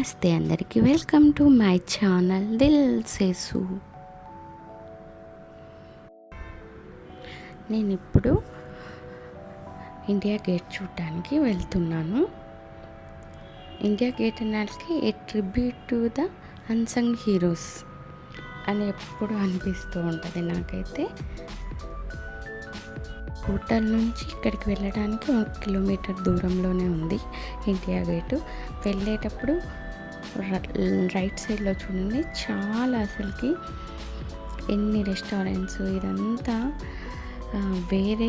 నమస్తే అందరికీ, welcome to my channel దిల్ సేసు. నేను ఇప్పుడు ఇండియా గేట్ చూడటానికి వెళ్తున్నాను. ఇండియా గేట్ అన్నకి a tribute to the unsung heroes అని ఎప్పుడు అనిపిస్తూ ఉంటుంది నాకైతే. హోటల్ నుంచి ఇక్కడికి వెళ్ళడానికి 1 కిలోమీటర్ దూరంలోనే ఉంది ఇండియా గేటు. వెళ్ళేటప్పుడు రైట్ సైడ్లో చూడండి, చాలా అసలుకి ఎన్ని రెస్టారెంట్స్, ఇదంతా వేరే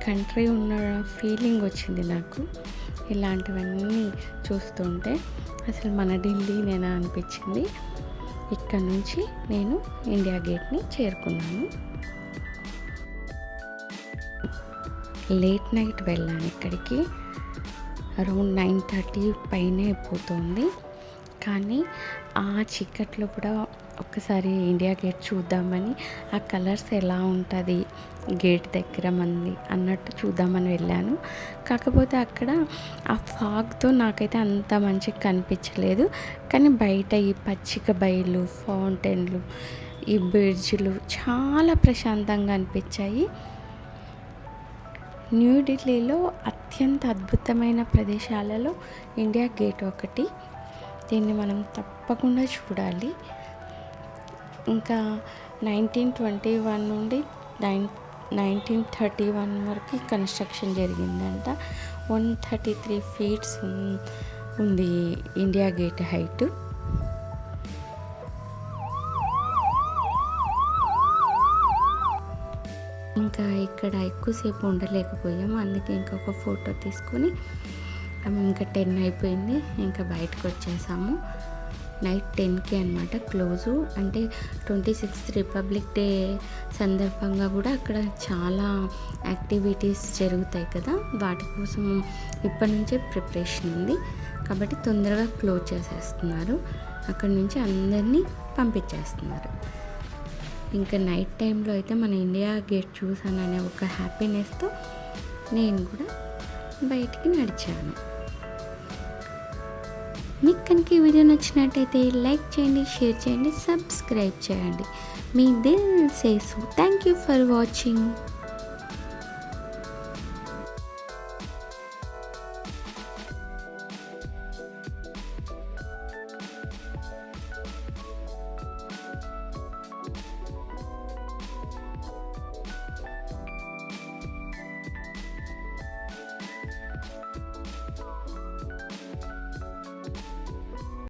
కంట్రీ ఉన్న ఫీలింగ్ వచ్చింది నాకు. ఇలాంటివన్నీ చూస్తుంటే అసలు మన ఢిల్లీనేనా అనిపించింది. ఇక్కడ నుంచి నేను ఇండియా గేట్ని చేరుకున్నాను. లేట్ నైట్ వెళ్ళాను ఇక్కడికి, అరౌండ్ 9:30 పైనే అయిపోతుంది. కానీ ఆ చీకట్లో కూడా ఒక్కసారి ఇండియా గేట్ చూద్దామని, ఆ కలర్స్ ఎలా ఉంటుంది గేట్ దగ్గర మంది అన్నట్టు చూద్దామని వెళ్ళాను. కాకపోతే అక్కడ ఆ ఫాగ్తో నాకైతే అంత మంచిగా కనిపించలేదు. కానీ బయట ఈ పచ్చిక బయలు, ఫౌంటైన్లు, ఈ బ్రిడ్జ్లు చాలా ప్రశాంతంగా అనిపించాయి. న్యూఢిల్లీలో అత్యంత అద్భుతమైన ప్రదేశాలలో ఇండియా గేట్ ఒకటి. దీన్ని మనం తప్పకుండా చూడాలి. ఇంకా 1921 నుండి 1931 వరకు కన్స్ట్రక్షన్ జరిగిందంట. 133 ఫీట్స్ ఉంది ఇండియా గేట్ హైట్. ఇంకా ఇక్కడ ఎక్కువసేపు ఉండలేకపోయాము, అందుకే ఇంకొక ఫోటో తీసుకొని ఇంకా 10 అయిపోయింది, ఇంకా బయటకు వచ్చేసాము. నైట్ 10కి అనమాట క్లోజు. అంటే 26th రిపబ్లిక్ డే సందర్భంగా కూడా అక్కడ చాలా యాక్టివిటీస్ జరుగుతాయి కదా, వాటి కోసం ఇప్పటి నుంచే ప్రిపరేషన్ ఉంది. కాబట్టి తొందరగా క్లోజ్ చేసేస్తున్నారు, అక్కడి నుంచి అందరినీ పంపించేస్తున్నారు. ఇంకా నైట్ టైంలో అయితే మన ఇండియా గేట్ చూసాననే ఒక హ్యాపీనెస్తో నేను కూడా బయటికి నడిచాను. మీకు కనుక ఈ వీడియో నచ్చినట్టయితే లైక్ చేయండి, షేర్ చేయండి, సబ్స్క్రైబ్ చేయండి. మీ దిల్ సేసు. Thank you for watching.